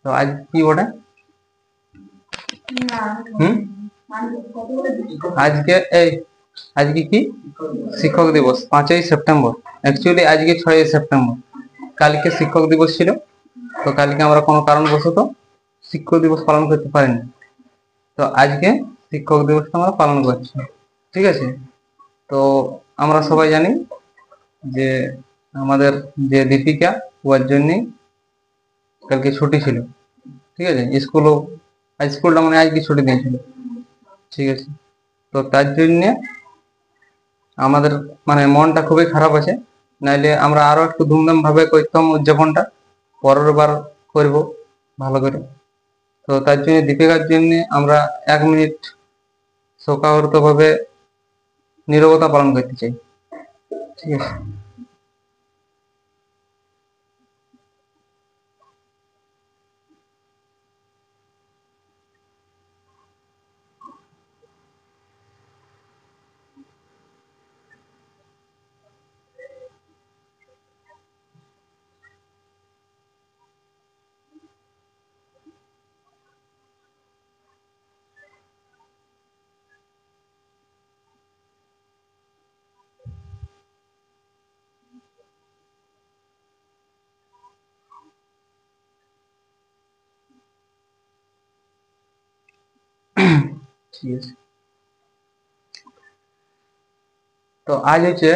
তো আজ কি বটে? হুম আজকে আজকে কি শিক্ষক দিবস 5ই সেপ্টেম্বর। অ্যাকচুয়ালি আজকে 6ই সেপ্টেম্বর। কালকে শিক্ষক দিবস ছিল, তো কালকে আমরা কোনো কারণবশত শিক্ষক দিবস পালন করতে পারিনি। তো আজকে শিক্ষক দিবসটা আমরা পালন করছি, ঠিক আছে? তো আমরা সবাই জানি যে আমাদের যে দীপিকা, ওর জন্যই কালকে ছুটি ছিল, ঠিক আছে? স্কুলটা মানে আজকে ছুটি দিয়েছিল, ঠিক আছে? তো তার জন্য আমাদের মানে মনটা খুবই খারাপ আছে। নাইলে আমরা আরো একটু ধুমধাম ভাবে করতাম উদযাপনটা, পরের বার করব ভালো করে। তো তার জন্য দীপিকার জন্য আমরা 1 মিনিট শোকাহত ভাবে নীরবতা পালন করতে চাই, ঠিক আছে? ঠিক আছে। তো আজ হচ্ছে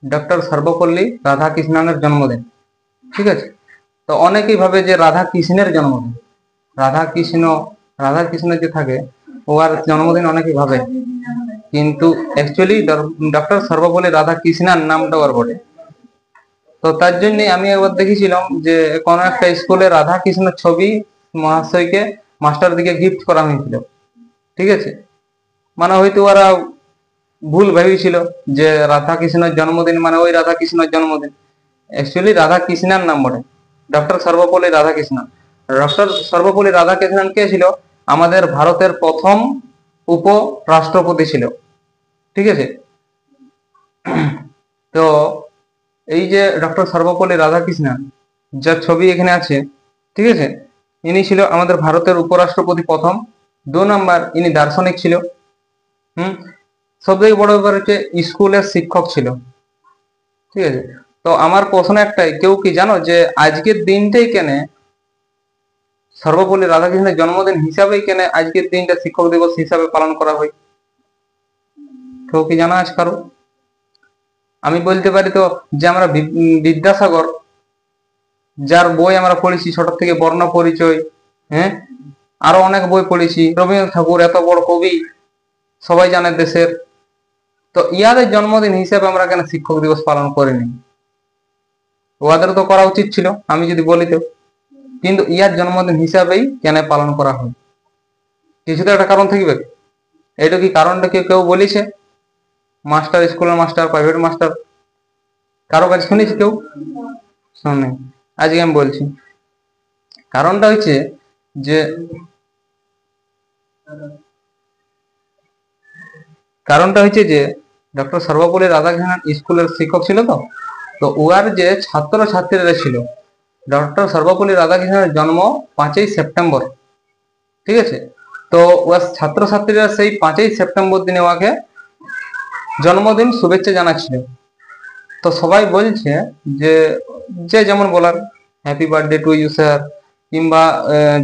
ডক্টর সর্বপল্লী রাধাকৃষ্ণনের জন্মদিন, ঠিক আছে? তো অনেকেই ভাবে যে রাধা কৃষ্ণের জন্মদিন, রাধাকৃষ্ণ রাধাকৃষ্ণ যে থাকে ওর জন্মদিন অনেকেই ভাবে, কিন্তু অ্যাকচুয়ালি ডক্টর সর্বপল্লী রাধাকৃষ্ণন নামটা ওর বটে। তো তার জন্য আমি একবার দেখেছিলাম যে কোনো একটা স্কুলে রাধাকৃষ্ণের ছবি মহাশয়কে মাস্টার দিকে গিফট করা হয়েছিল, ঠিক আছে? মানে হয়তো ওরা ভুল ভেবেছিল যে রাধাকৃষ্ণের জন্মদিন মানে ওই রাধাকৃষ্ণের জন্মদিন। অ্যাকচুয়ালি রাধাকৃষ্ণের নাম বটে ডক্টর সর্বপল্লী রাধাকৃষ্ণন। ডক্টর সর্বপল্লী রাধাকৃষ্ণন কে ছিল? আমাদের ভারতের প্রথম উপরাষ্ট্রপতি ছিল, ঠিক আছে? তো এই যে ডক্টর সর্বপল্লী রাধাকৃষ্ণন যার ছবি এখানে আছে, ঠিক আছে, ইনি ছিল আমাদের ভারতের উপরাষ্ট্রপতি প্রথম। 2 নম্বর, ইনি দার্শনিক ছিল। সব থেকে বড় ব্যাপার হচ্ছে স্কুলের শিক্ষক ছিল, ঠিক আছে? তো আমার প্রশ্ন একটাই, কেউ কি জানো যে আজকের দিনটাই কেন সর্বপল্লী রাধাকৃষ্ণের জন্মদিন হিসাবেই কেন আজকের দিনটা শিক্ষক দিবস হিসাবে পালন করা হয়? কেউ কি জানা আছে কারো? আমি বলতে পারি তো যে আমরা বিদ্যাসাগর, যার বই আমরা পড়েছি ছোট থেকে, বর্ণ পরিচয়, হ্যাঁ, আরো অনেক বই পড়েছি, রবীন্দ্রনাথ ঠাকুর এত বড় কবি, সবাই জানে দেশের। তো ইয়াদের জন্মদিন হিসেবে আমরা কেন শিক্ষক দিবস পালন করিনি? ওদের তো করা উচিত ছিল আমি যদি বলি তো, কিন্তু ইয়ার জন্মদিন হিসাবেই কেন পালন করা হয়? কিছু তো একটা কারণ থাকবে। এইটা কি কারণটা কেউ বলেছে? মাস্টার, স্কুলের মাস্টার, প্রাইভেট মাস্টার, কারো কাছে শুনেছি? কেউ শুনে? আজকে আমি বলছি কারণটা হচ্ছে যে ডক্টর সর্বপল্লী রাধাকৃষ্ণন স্কুলের শিক্ষক ছিল। তো উহার যে ছাত্র ছাত্রীরা ছিল, ডক্টর সর্বপল্লী রাধাকৃষ্ণনের জন্ম 5ই সেপ্টেম্বর, ঠিক আছে? তো উহার ছাত্রছাত্রীরা সেই 5ই সেপ্টেম্বর দিনে উহাকে জন্মদিন শুভেচ্ছা জানাচ্ছিল। তো সবাই বলছে যে যে যেমন বলার, happy birthday to you sir, কিংবা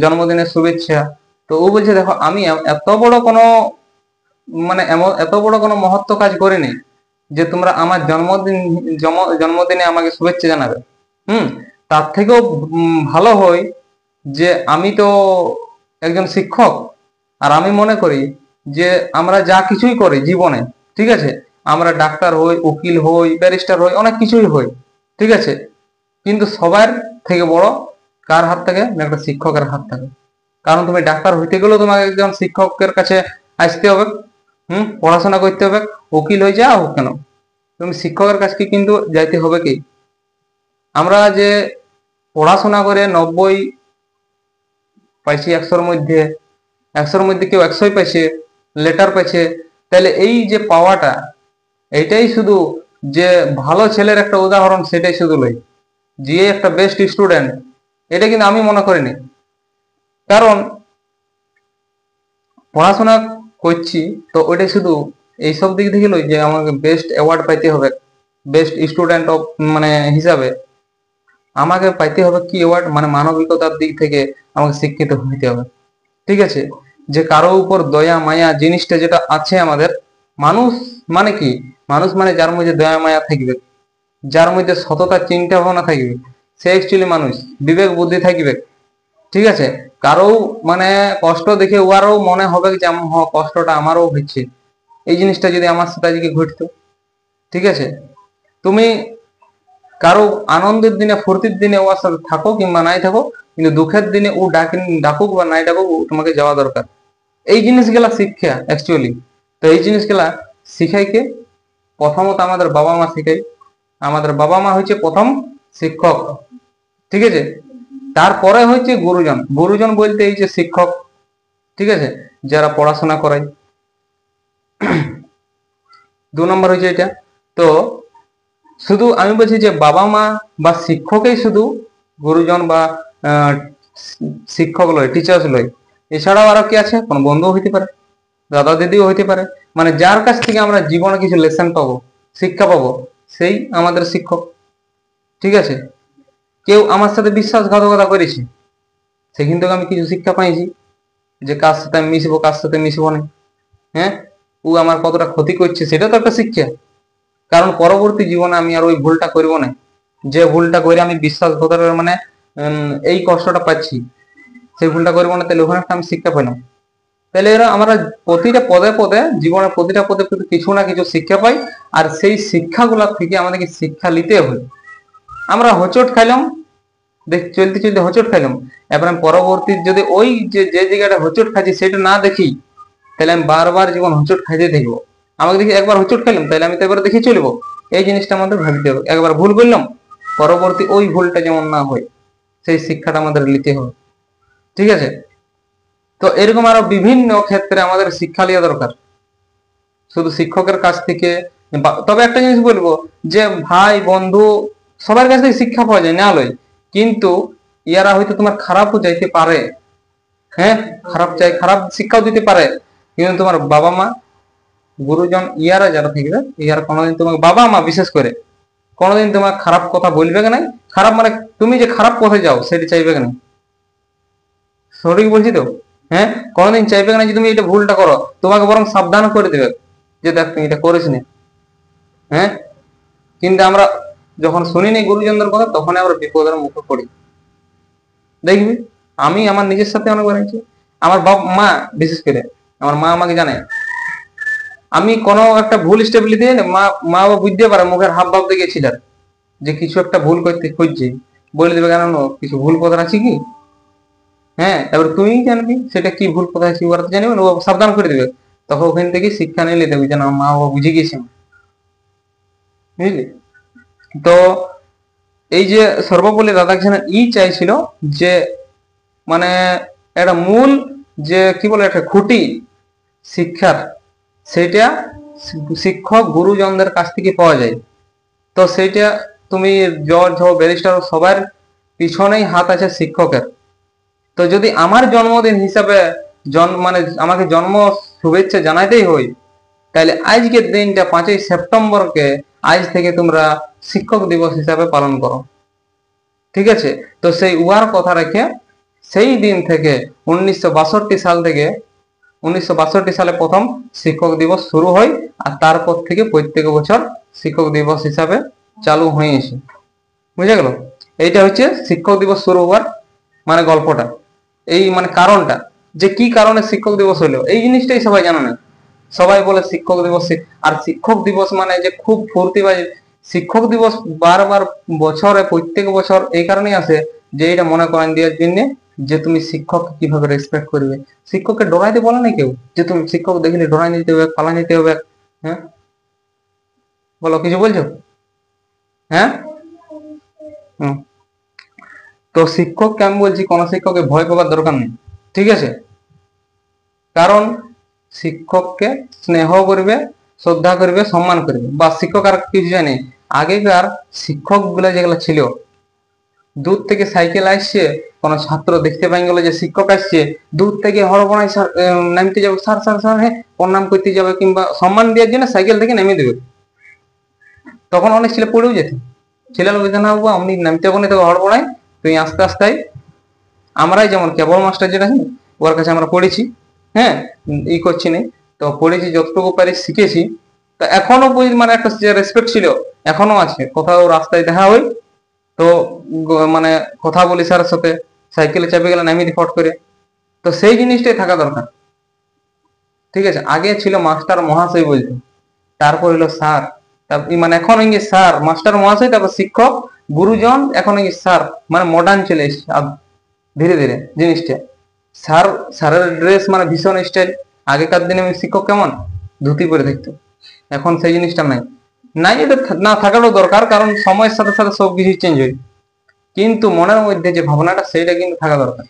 জন্মদিনের শুভেচ্ছা। তো ও বলছে দেখো, আমি এত বড় কোনো মানে এত বড় কোনো মহত্ব কাজ করিনি যে তোমরা আমার জন্মদিনে আমাকে শুভেচ্ছা জানাবে। তার থেকেও ভালো হয় যে আমি তো একজন শিক্ষক, আর আমি মনে করি যে আমরা যা কিছুই করি জীবনে, ঠিক আছে, আমরা ডাক্তার হই, উকিল হই, ব্যারিস্টার হই, অনেক কিছুই হই, ঠিক আছে, কিন্তু সবার থেকে বড় কার হাত থাকে? একটা শিক্ষকের হাত থাকে। কারণ তুমি ডাক্তার হইতে গেলেও তোমাকে একজন শিক্ষকের কাছে আসতে হবে, পড়াশোনা করতে হবে। উকিল হয়ে যাও কেন, তুমি শিক্ষকের কাছে কিন্তু যাইতে হবে। কি আমরা যে পড়াশোনা করে 90 পাইছি 100-র মধ্যে কেউ 100 পাইছে, লেটার পাইছে, তাহলে এই যে পাওয়াটা, এইটাই শুধু যে ভালো ছেলের একটা উদাহরণ, সেটাই শুধু লই যে একটা বেস্ট স্টুডেন্ট, এটা কিন্তু আমি মনে করিনি। কারণ পড়াশোনা করছি তো ওইটা শুধু এইসব দিক থেকে লই যে আমাকে বেস্ট অ্যাওয়ার্ড পাইতে হবে, বেস্ট স্টুডেন্ট অফ মানে হিসাবে আমাকে পাইতে হবে কি অ্যাওয়ার্ড, মানে মানবিকতার দিক থেকে আমাকে শিক্ষিত হইতে হবে। ঠিক আছে, যে কারো উপর দয়া মায়া জিনিসটা যেটা আছে আমাদের, মানুষ মানে কি, মানুষ মানে যার মধ্যে দয়া মায়া থাকবে, যার মধ্যে সততা চিন্তা ভাবনা থাকবে, সে অ্যাকচুয়ালি মানুষ, বিবেক বুদ্ধি থাকবে। ঠিক আছে, কারো মানে কষ্ট দেখে ওয়ারও মনে হবে যে কষ্টটা আমারও হচ্ছে, এই জিনিসটা যদি আমার সাথে আজকে ঘটতো। ঠিক আছে, তুমি কারো আনন্দের দিনে ফুর্তির দিনে ওর সাথে থাকো কিংবা নাই থাকো, কিন্তু দুঃখের দিনে ও ডাকুক বা নাই ডাকুক তোমাকে যাওয়া দরকার। এই জিনিসগুলা শিক্ষা অ্যাকচুয়ালি। তো এই জিনিসগুলা শিখাইকে প্রথমত আমাদের বাবা মা শিখাই, আমাদের বাবা মা হচ্ছে প্রথম শিক্ষক। ঠিক আছে, তারপরে হচ্ছে গুরুজন। গুরুজন বলতে এই যে শিক্ষক, ঠিক আছে, যারা পড়াশোনা করায়। 2 নম্বর হচ্ছে এটা। তো শুধু আমি বলছি যে বাবা মা বা শিক্ষকই শুধু গুরুজন বা শিক্ষক লয়, টিচার্স লয়, এছাড়াও আরো কি আছে, কোন বন্ধুও হইতে পারে, দাদা দিদিও হইতে পারে, মানে যার কাছ থেকে আমরা জীবনে কিছু লেসন পাবো, শিক্ষা পাবো, সেই আমাদের শিক্ষক। ঠিক আছে, কেউ আমার সাথে বিশ্বাসঘাতকতা করেছে, সেখান থেকে আমি কিছু শিক্ষা পাইছি, যে কার সাথে আমি মিশবো কার সাথে মিশবো না। হ্যাঁ, ও আমার কতটা ক্ষতি করছে সেটা তো একটা শিক্ষা। কারণ পরবর্তী জীবনে আমি আর ওই ভুলটা করবো না, যে ভুলটা করে আমি বিশ্বাসঘাতকতার মানে এই কষ্টটা পাচ্ছি, সেই ভুলটা করবো না, তাহলে ওখানে একটা আমি শিক্ষা পেলাম। তাহলে এরা আমরা প্রতিটা পদে পদে জীবনের প্রতিটা পদে পদে কিছু না কিছু শিক্ষা পাই, আর সেই শিক্ষাগুলা থেকে আমাদেরকে শিক্ষা নিতে হয়। আমরা হোঁচট খাইলাম, চলতে চলতে হোঁচট খাইলাম, এবার আমি পরবর্তী যদি ওই যে জায়গাটা হোঁচট খাচ্ছি সেটা না দেখি, তাহলে আমি বারবার জীবন হোঁচট খাইতে থাকবো। আমাকে দেখি একবার হোঁচট খাইলাম, তাহলে আমি তো এবার দেখে চলবো। এই জিনিসটা আমাদের ভাবতে হবে, একবার ভুল করলাম, পরবর্তী ওই ভুলটা যেমন না হয় সেই শিক্ষাটা আমাদের নিতে হবে। ঠিক আছে, তো এরকম আরো বিভিন্ন ক্ষেত্রে আমাদের শিক্ষা নেওয়া দরকার, শুধু শিক্ষকের কাছ থেকে। তবে একটা জিনিস বলবো, যে ভাই বন্ধু সবার কাছ থেকে শিক্ষা পাওয়া যায় না লয়, কিন্তু ইয়ারা হয়তো তোমার খারাপও যাইতে পারে। হ্যাঁ, খারাপ শিক্ষাও দিতে পারে, কিন্তু তোমার বাবা মা গুরুজন ইয়ারা যারা থাকবে, ইয়ারা কোনোদিন তোমাকে, বাবা মা বিশেষ করে কোনোদিন তোমার খারাপ কথা বলবে না। খারাপ মানে তুমি যে খারাপ পথে যাও সেটা চাইবে না, সঠিক বলছি তো? হ্যাঁ, কোনোদিন চাইবে না যে তুমি এটা ভুলটা করো, তোমাকে বরং সাবধান করে দেবে যে দেখ তুমি এটা করিস না। হ্যাঁ, কিন্তু আমরা যখন শুনিনি গুরুজনদের কথা তখন আমরা বিপদের মুখে পড়ি। দেখবি, আমি আমার নিজের সাথে অনেক বানাইছি, আমার বাবা মা বিশেষ করে আমার মা আমাকে জানে, আমি কোনো একটা ভুল স্টেপ নিতে মা মা বাবা বুঝতে পারে মুখের হাব ভাব দেখেছিল যে কিছু একটা ভুল করতে খুঁজছে, বলে দেবে কেন কিছু ভুল কথা আছে কি। হ্যাঁ, এবার তুই জানবি সেটা কি ভুল কথা আছে, ওরা তো জানবে না, ও সাবধান করে দেবে। তখন ওখান থেকে শিক্ষা নিয়ে নিতে হবে যে না, মা বাবা বুঝে গেছে, বুঝলি? তো এই যে সর্বপল্লী রাধাকৃষ্ণন চাইছিল যে মানে একটা মূল যে কি বলে একটা খুঁটি শিক্ষার, সেটা শিক্ষক গুরুজনদের কাছ থেকে পাওয়া যায়। তো সেইটা তুমি জজ হো ব্যারিস্টার সবার পিছনেই হাত আছে শিক্ষকের। তো যদি আমার জন্মদিন হিসাবে মানে আমাকে জন্ম শুভেচ্ছা জানাইতেই হয়, তাহলে আজকের দিনটা 5ই সেপ্টেম্বরকে আজ থেকে তোমরা শিক্ষক দিবস হিসাবে পালন করো। ঠিক আছে, তো সেই উহার কথা রেখে সেই দিন থেকে 1962 সাল থেকে 1962 সালে প্রথম শিক্ষক দিবস শুরু হয়, আর তারপর থেকে প্রত্যেক বছর শিক্ষক দিবস হিসাবে চালু হয়েছে। বুঝে গেল? এইটা হচ্ছে শিক্ষক দিবস শুরু হওয়ার মানে গল্পটা, এই মানে কারণটা, যে কি কারণে শিক্ষক দিবস হলো এই জিনিসটাই সবাই জানে না। সবাই বলে শিক্ষক দিবস, আর শিক্ষক দিবস মানে যে খুব ফুর্তিবাজি। শিক্ষক দিবস বারবার বছরে প্রত্যেক বছর এই কারণেই আসে যে এটা মনে করেন দেওয়ার জন্য যে তুমি শিক্ষক কিভাবে রেসপেক্ট করবে। শিক্ষককে ডরাইতে বলে না কেউ যে তুমি শিক্ষক দেখলে ডরাই নিতে হবে, পালা নিতে হবে। হ্যাঁ, বলো, কিছু বলছো? হ্যাঁ, হম। তো শিক্ষককে আমি বলছি কোন শিক্ষককে ভয় পাবার দরকার নেই। ঠিক আছে, কারণ শিক্ষককে স্নেহ করবে, শ্রদ্ধা করবে, সম্মান করবে, বা শিক্ষক আর কিছু জানে। আগেকার শিক্ষক গুলা যেগুলো ছিল দূর থেকে সাইকেল আসছে, কোনো ছাত্র দেখতে পাই গেল যে শিক্ষক আসছে, দূর থেকে হড়বড়াই নামতে যাবে, স্যার স্যার স্যার, হ্যাঁ প্রণাম করতে যাবে কিংবা সম্মান দেওয়ার জন্য সাইকেল থেকে নেমে দেবে। তখন অনেক ছেলে পড়েও যেত, ছেলেরা বলতে না বাবু আপনি নামতে পারেন, তোকে হড়বড়াই, তুই আস্তে আস্তে। আমরাই যেমন কেবল মাস্টার যেটা আছে ওর কাছে আমরা পড়েছি, হ্যাঁ ই করছি না, তো পড়েছি যতটুকু পারি শিখেছি। তো এখনো মানে একটা রেসপেক্ট ছিল, এখনো আছে। কোথাও রাস্তায় দেখা হয় তো মানে কথা বলি স্যারের সাথে, সাইকেলে চেপে গেলে নামিয়ে দিই ফট করে। তো সেই জিনিসটাই থাকা দরকার, ঠিক আছে। আগে ছিল মাস্টার মহাশয় বলতো, তারপর হলো স্যার, মানে এখন ইংলিশ স্যার মাস্টার মহাশয়, তারপর শিক্ষক গুরুজন, এখন ইংলিশ স্যার, মানে মডার্ন চলে এসছে ধীরে ধীরে জিনিসটা। স্যার, স্যারের ড্রেস মানে ভীষণ স্টাইল। আগেকার দিনে শিক্ষক কেমন ধুতি পরে থাকতো, এখন সেই জিনিসটা নাই। নাই, এটা না থাকারও দরকার, কারণ সময়ের সাথে সাথে সবকিছু চেঞ্জ হয়। কিন্তু মনের মধ্যে যে ভাবনাটা সেইটা কিন্তু থাকা দরকার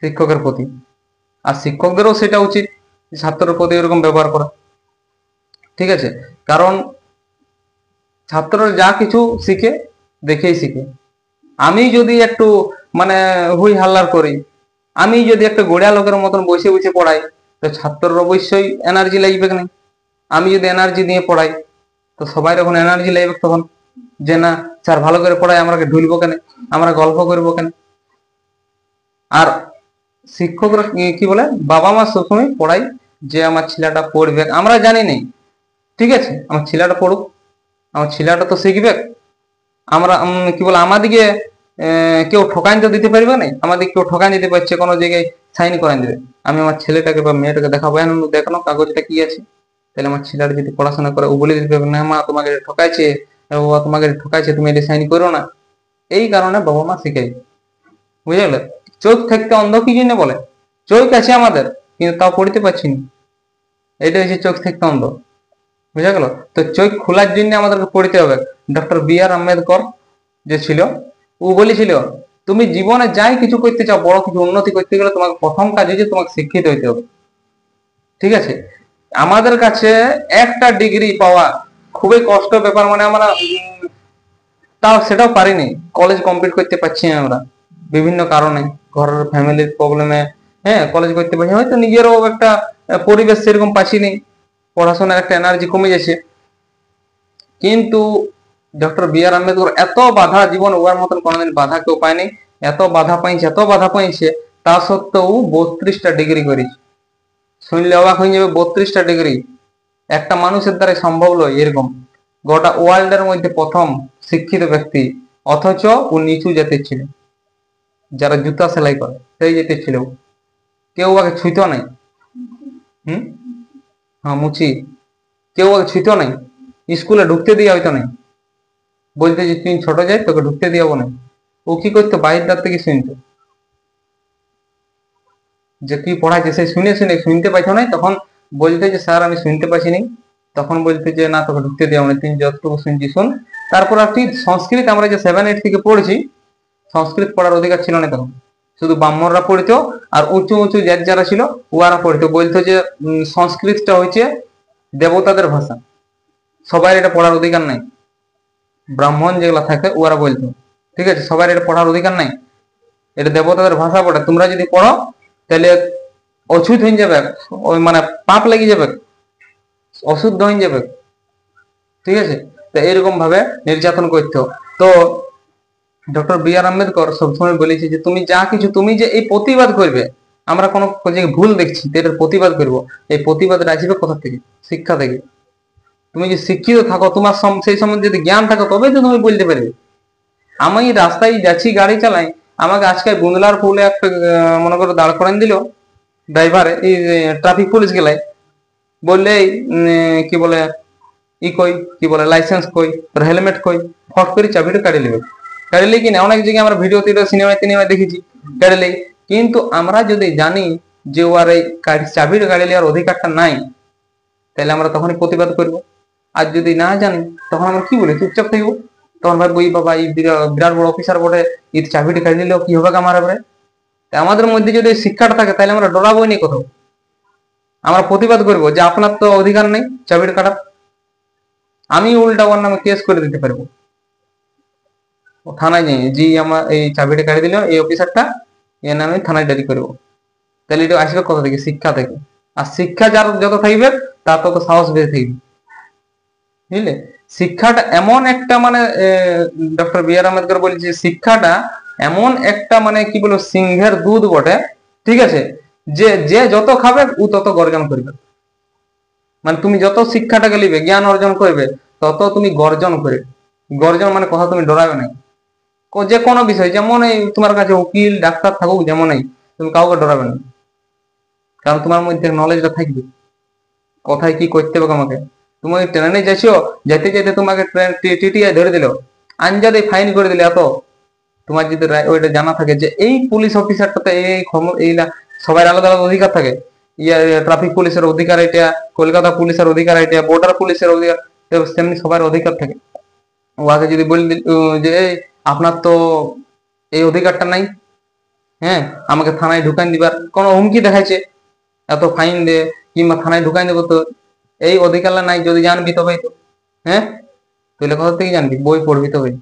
শিক্ষকের প্রতি, আর শিক্ষকদেরও সেটা উচিত ছাত্রের প্রতি এরকম ব্যবহার করা, ঠিক আছে। কারণ ছাত্ররা যা কিছু শিখে দেখেই শিখে। আমি যদি একটু মানে হুই হাল্লার করি, আমি যদি একটা গোড়া লোকের মতন বসে বসে পড়াই, তো ছাত্রর অবশ্যই এনার্জি লাগবে না। আমি যদি এনার্জি দিয়ে পড়াই, তো সবাই যখন এনার্জি লাগবে তখন, যে না স্যার ভালো করে পড়াই, আমরা ঢুলবো কেন, আমরা গল্প করবো কেন। আর শিক্ষকরা কি বলে, বাবা মা সবসময় পড়াই যে আমার ছেলেটা পড়বে, আমরা জানি নেই, ঠিক আছে, আমার ছেলেটা পড়ুক, আমার ছেলেটা তো শিখবে। আমরা কি বলে, আমাদিকে কেউ ঠকান তো দিতে পারবে না, আমাদের কেউ ঠকান দিতে পারছে কোনো জায়গায় সাইন করান দেবে, আমি আমার ছেলেটাকে বা মেয়েটাকে দেখাবো, দেখানো কাগজটা কি আছে, তাহলে আমার ছেলেটা যদি পড়াশোনা করে ও বলে দিতে পারবে না মা তোমাকে ঠকাইছে, ও তোমাকে ঠকাইছে, তুমি এটা সাইন করো না। এই কারণে বাবা মা শিখাই, বুঝে গেলে। চোখ থাকতে অন্ধ কি জন্য বলে, চোখ আছে আমাদের কিন্তু তাও পড়তে পারছি না, এটা হচ্ছে চোখ থাকতে অন্ধ, বুঝা গেল। তো চোখ খোলার জন্য আমাদেরকে পড়তে হবে। Doctor B.R.. আম্বেদকর যে ছিল, ও বলেছিল তুমি জীবনে যাই কিছু করতে চাও, বড় কিছু উন্নতি করতে গেলে তোমাকে প্রথম কাজ হচ্ছে তোমাকে শিক্ষিত হইতে হবে, ঠিক আছে। আমাদের কাছে একটা ডিগ্রি পাওয়া খুবই কষ্ট ব্যাপার, মানে আমরা তাও সেটাও পারিনি, কলেজ কমপ্লিট করতে পারছি না আমরা বিভিন্ন কারণে, ঘরের ফ্যামিলির প্রবলেমে, হ্যাঁ কলেজ করতে পারছি, হয়তো নিজেরও একটা পরিবেশ সেরকম পাচ্ছি নি, পড়াশোনার একটা এনার্জি কমে গেছে। কিন্তু ডক্টর বি.আর. আম্বেদকর এত বাধা, জীবন ওর মতন কোনোদিন বাধা কেউ পায়নি, এত বাধা পাইছে, এত বাধা পাইছে, তা সত্ত্বেও 32টা ডিগ্রি করেছে। শুনলে অবাক হয়ে যাবে, 32টা ডিগ্রি একটা মানুষের দ্বারা সম্ভব নয় এরকম। গোটা ওয়ার্ল্ডের মধ্যে প্রথম শিক্ষিত ব্যক্তি, অথচ ও নিচু জাতির ছিল, যারা জুতা সেলাই করে সেই জাতির ছিল, কেউ আগে ছুঁতো নাই। হম, হ্যাঁ মুচি, কেউ আগে ছুঁতো নাই, স্কুলে ঢুকতে দিয়ে হয়তো নাই, বলতে যে তুই ছোট যাই তোকে ঢুকতে দিয়াবো না। ও কি করতো, বাইরের দ্বার থেকে শুনতো যে তুই পড়াইছে, সে শুনে শুনে শুনতে পাইছো না, তখন বলতে যে স্যার আমি শুনতে পাচ্ছি নি, তখন বলতে যে না তোকে ঢুকতে দেওয়া মানে তুই যতটুকু শুনছি শুন। তারপর আর তুই সংস্কৃত, আমরা যে 7-8 থেকে পড়েছি, সংস্কৃত পড়ার অধিকার ছিল না তখন, শুধু ব্রাহ্মণরা পড়িত, আর উঁচু উঁচু জাত যারা ছিল ওরা পড়িত, বলতো যে সংস্কৃতটা হচ্ছে দেবতাদের ভাষা, সবাই এটা পড়ার অধিকার নাই। ব্রাহ্মণ যেগুলা থাকে ওরা বলতো, ঠিক আছে, সবার এটা পড়ার অধিকার নাই, এটা দেবতাদের ভাষা পড়ে, তোমরা যদি পড়ো তাহলে অছুত হয়ে যাবে, ওই মানে পাপ লেগে যাবে, অশুদ্ধ হয়ে যাবে, ঠিক আছে। তো এইরকম ভাবে নির্যাতন করতো। তো ডক্টর বি.আর. আম্বেদকর সবসময় বলেছে যে তুমি যা কিছু, তুমি যে এই প্রতিবাদ করবে, আমরা কোনো জায়গায় ভুল দেখছি তো এটার প্রতিবাদ করবো, এই প্রতিবাদটা আসবে কোথা থেকে, শিক্ষা থেকে। তুমি যে শিক্ষিত থাকো, তোমার সেই সম্বন্ধে যদি জ্ঞান থাকো, তবে তো তুমি বলতে পারবে। আমি রাস্তায় যাচ্ছি, গাড়ি চালাই, আমাকে আজকে গুন্দলার ফুলে একটা মনে করো দাঁড় করান দিল ড্রাইভারে, এই ট্রাফিক পুলিশ গেলাই, বললে কি বলে ই কই, কি বলে লাইসেন্স কই, তোর হেলমেট কই, ফট করে চাবিটা কাড়ি নেবে, কাড়িলে কি না, অনেক জায়গায় আমরা ভিডিও টিডিও সিনেমায় টিনেমায় দেখেছি কাড়িলে। কিন্তু আমরা যদি জানি যে ওর এই চাবির গাড়ি নেওয়ার অধিকারটা নাই, তাহলে আমরা তখনই প্রতিবাদ করব। আর যদি না জানি তখন আমরা কি বলি, চুপচাপ থাকবো, তখন ভাববো এই বাবা এই বিরাট বড় অফিসার বটে, এই চাবিটা কাড়ি নিলেও কি হবে আমার এবারে। আমাদের মধ্যে যদি শিক্ষাটা থাকে তাহলে আমরা ডরাবোই নি কোথাও, আমরা প্রতিবাদ করবো যে আপনার তো অধিকার নেই চাবির কাটার, আমি উল্টা ওর নামে কেস করে দিতে পারবো, থানায় যাই জি আমার এই চাবিটা কাটি দিল এই অফিসারটা, এর নামে থানায় ডায়েরি করবো। তাহলে এটা আসবে কোথা থেকে? শিক্ষা থেকে। আর শিক্ষা যার যত থাকবে তার তত সাহস বেড়ে থাকবে, বুঝলে? শিক্ষাটা এমন একটা মানে ডক্টর বি আর আম্বেদকর বলছে শিক্ষাটা এমন একটা মানে কি বলবো সিংহের দুধ বটে, ঠিক আছে, যে যে যত খাবে ও তত গর্জন করবে। মানে তুমি যত শিক্ষাটাকে নিবে জ্ঞান অর্জন করবে তত তুমি গর্জন করবে। গর্জন মানে কথা তুমি ডরাবে না, যে কোনো বিষয়, যেমন এই তোমার কাছে উকিল ডাক্তার থাকুক যেমনই, তুমি কাউকে ডরাবে না, কারণ তোমার মধ্যে নলেজটা থাকবে কোথায় কি করতে হবে আমাকে। তুমি ট্রেনে যাচ্ছো, যেতে যেতে তোমাকে ট্রেন টিটিআই ধরে দিল, আনজাদে ফাইন করে দিলে এত, তোমার যদি ওইটা জানা থাকে যে এই পুলিশ অফিসারটাতে এই এইলা সবাই আলাদা আলাদা অধিকার থাকে, ট্রাফিক পুলিশের অধিকার এটা, কলকাতা পুলিশের অধিকার এটা, বর্ডার পুলিশের অধিকার, তেমনি সবার অধিকার থাকে। ওকে যদি বলি যে এই আপনার তো এই অধিকারটা নাই, হ্যাঁ আমাকে থানায় ঢুকান দিবার কোনো হুমকি দেখাইছে, এত ফাইন দে কিংবা থানায় ঢুকাই দেবো, তো এই অধিকার নাই, যদি জানবি তবেই তো, হ্যাঁ তাহলে কোথা থেকে জানবি? বই পড়বি তবেই,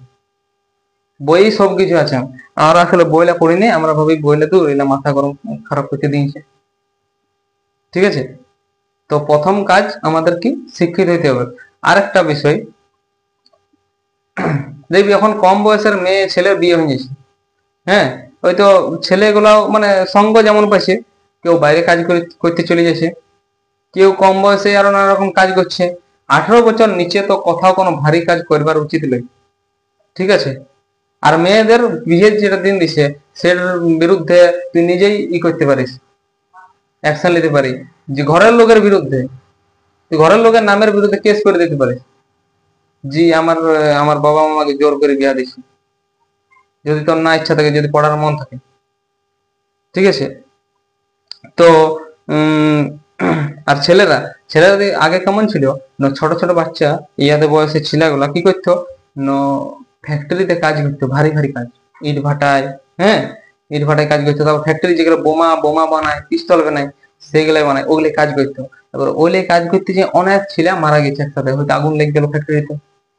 বই সবকিছু আছে। আমরা আসলে বইলা পড়িনি, আমরা ভাবি বইলে তো এলা মাথা গরম খারাপ করতে দিয়েছে, ঠিক আছে। তো প্রথম কাজ আমাদের কি শিক্ষিত হইতে হবে। আরেকটা বিষয় দেখবি এখন কম বয়সের মেয়ে ছেলের বিয়ে হয়ে গেছে, হ্যাঁ হয়তো ছেলেগুলাও মানে সঙ্গ যেমন পাইছে, কেউ বাইরে কাজ করতে চলে যাচ্ছে, কেউ কম বয়সে আরো নানা রকম কাজ করছে। 18 বছর নিচে তো কোথাও কোনো ভারী কাজ করবার উচিত নয়, ঠিক আছে। আর মেয়েদের বিয়ের যেটা দিন দিছে সেটার বিরুদ্ধে তুই নিজেই করতে পারিস, অ্যাকশন নিতে পারিস, যে ঘরের লোকের বিরুদ্ধে, তুই ঘরের লোকের নামের বিরুদ্ধে কেস করে দিতে পারিস, জি আমার আমার বাবা আমাকে জোর করে বিয়া দিছে, যদি তোর না ইচ্ছা থাকে, যদি পড়ার মন থাকে, ঠিক আছে। তো উম আর ছেলেরা ছেলেরা আগে কেমন ছিল, ছোট ছোট বাচ্চা ইয়াদের বয়সে ছেলেগুলা কি করতো, ফ্যাক্টরিতে কাজ করতো, ভারী ভারী কাজ, ইট ভাটায়, হ্যাঁ ইট ভাটায় কাজ করতো, তারপর ফ্যাক্টরি যেগুলো বোমা বোমা বানায়, পিস্তল বানায়, সেগুলাই বানায়, ওগুলো কাজ করতো। তারপর ওগুলো কাজ করতে যে অনেক ছেলে মারা গেছে একসাথে, হয়তো আগুন লেগে গেল ফ্যাক্টরিতে,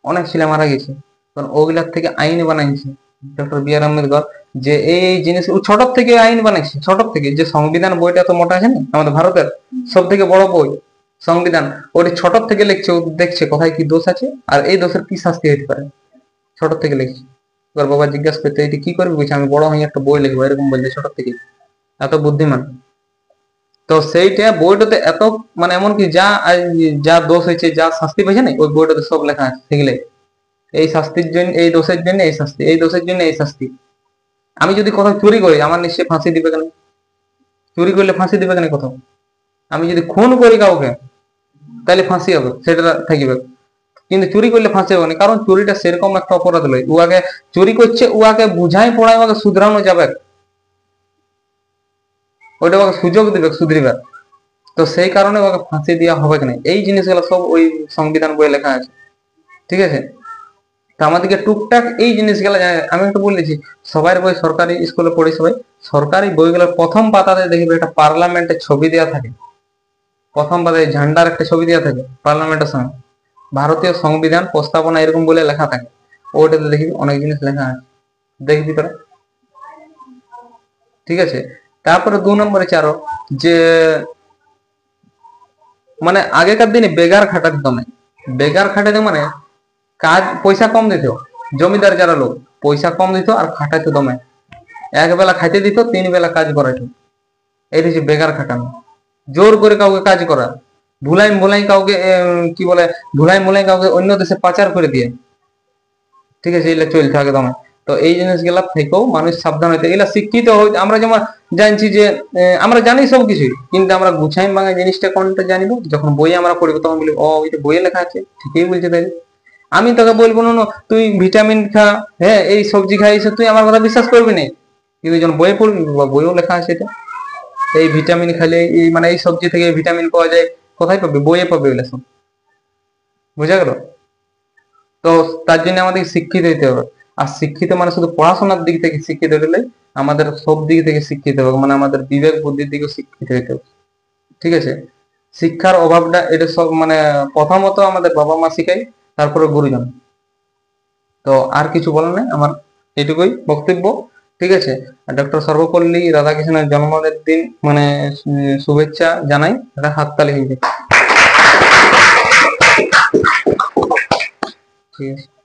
অনেক ছেলে মারা গেছে, কারণ ওগুলার থেকে আইন বানাইছে ডক্টর বি আর আম্বেদকর, যে এই জিনিস ও ছোট থেকে আইন বানাইছে, ছোট থেকে, যে সংবিধান বইটা তো মোটা আছে না আমাদের ভারতের সব থেকে বড় বই সংবিধান, ওটি ছোট থেকে লিখছে, ও দেখছে কোথায় কি দোষ আছে আর এই দোষের কি শাস্তি হতে পারে, ছোট থেকে লিখছে। এবার বাবা জিজ্ঞাসা করতে এটি কি করবি, বলছে আমি বড় হয়ে একটা বই লিখবো, এরকম বলছে ছোট থেকে, এত বুদ্ধিমান। তো সেইটা বইটাতে এত মানে এমনকি যা যা দোষ হয়েছে, যা শাস্তি পেয়েছে না ওই বইটাতে সব লেখা আছে, সেগুলাই এই শাস্তির জন্য, এই দোষের জন্য এই শাস্তি, এই দোষের জন্য এই শাস্তি। আমি যদি কোথাও চুরি করি আমার নিশ্চয়ই ফাঁসি দিবে কেন? চুরি করলে ফাঁসি দিবে কেন কোথাও? আমি যদি খুন করি কাউকে তাহলে ফাঁসি হবে, সেটা থাকবে, কিন্তু চুরি করলে ফাঁসি হবে না, কারণ চুরিটা সেরকম একটা অপরাধ নয়, উহাকে চুরি করছে উহাকে বুঝাই পড়ায় ওকে শুধরানো যাবে, ওইটা ওকে সুযোগ দিবে শুধরিবার, তো সেই কারণে ওকে ফাঁসি দেওয়া হবে কিনা, এই জিনিসগুলো সব ওই সংবিধান বইয়ে লেখা আছে, ঠিক আছে। তো আমাদেরকে টুকটাক এই জিনিসগুলো আমি একটু বলেছি, সবার বই সরকারি স্কুলে পড়ি সবাই, সরকারি বইগুলোর প্রথম পাতাতে দেখবে একটা পার্লামেন্টের ছবি দেওয়া থাকে, প্রথম পাতায় ঝান্ডার একটা ছবি দেওয়া থাকে পার্লামেন্টের সঙ্গে, ভারতীয় সংবিধান প্রস্তাবনা এরকম বলে লেখা থাকে, ওটাতে দেখবি অনেক জিনিস লেখা আছে, দেখবি তোরা, ঠিক আছে। তারপরে 2 নম্বরে চারো, যে মানে আগেকার দিনে বেগার খাটা দিত না, বেগার খাটাতে মানে কাজ পয়সা কম দিত, জমিদার যারা লোক পয়সা কম দিত আর খাটাইতো দমে, এক বেলা খাইতে দিত 3 বেলা কাজ করাইতো, এই হচ্ছে বেগার খাটানো, জোর করে কাউকে কাজ করা, ভুলাই ভুলাই কাউকে কি বলে ভুলাই মুলাই কাউকে অন্য দেশে পাচার করে দিয়ে, ঠিক আছে এগুলা চলতে থাকে দমে। তো এই জিনিসগুলা থেকেও মানুষ সাবধান হইতে, এগুলা শিক্ষিত আমরা যেমন জানছি যে আমরা জানি সব কিছুই, কিন্তু আমরা গুছাই ভাঙা জিনিসটা কোনটা জানিব যখন বই আমরা পড়বো, তখন বলি ও এটা বইয়ে লেখা আছে, ঠিকই বলছে তাই। আমি তোকে বলবো না তুই ভিটামিন খা, হ্যাঁ এই সবজি খাই, তুই আমার কথা বিশ্বাস করবি না, কিন্তু যখন বইয়ে পড়বি বইও লেখা আছে এটা, এই ভিটামিন খেলে এই মানে এই সবজি থেকে ভিটামিন পাওয়া যায়, কোথায় পাবে? বইয়ে পাবে এগুলো সব, বুঝা গেল? তো তার জন্য আমাদের শিক্ষিত হইতে হবে, আর শিক্ষিত মানে শুধু পড়াশোনার দিক থেকে শিক্ষিত হলে, আমাদের সব দিক থেকে শিক্ষিত হবে, মানে আমাদের বিবেক বুদ্ধির দিকে শিক্ষিত হইতে হবে, ঠিক আছে। শিক্ষার অভাবটা এটা সব মানে প্রথমত আমাদের বাবা মা শিখায়, তারপরে গুরুজন। তো আর কিছু বলার নেই আমার, এইটুকুই বক্তব্য। ঠিক আছে, আর ডক্টর সর্বপল্লী রাধাকৃষ্ণের জন্মদিনের দিন মানে শুভেচ্ছা জানাই, এটা হাততালি হয়ে যায়। ঠিক আছে।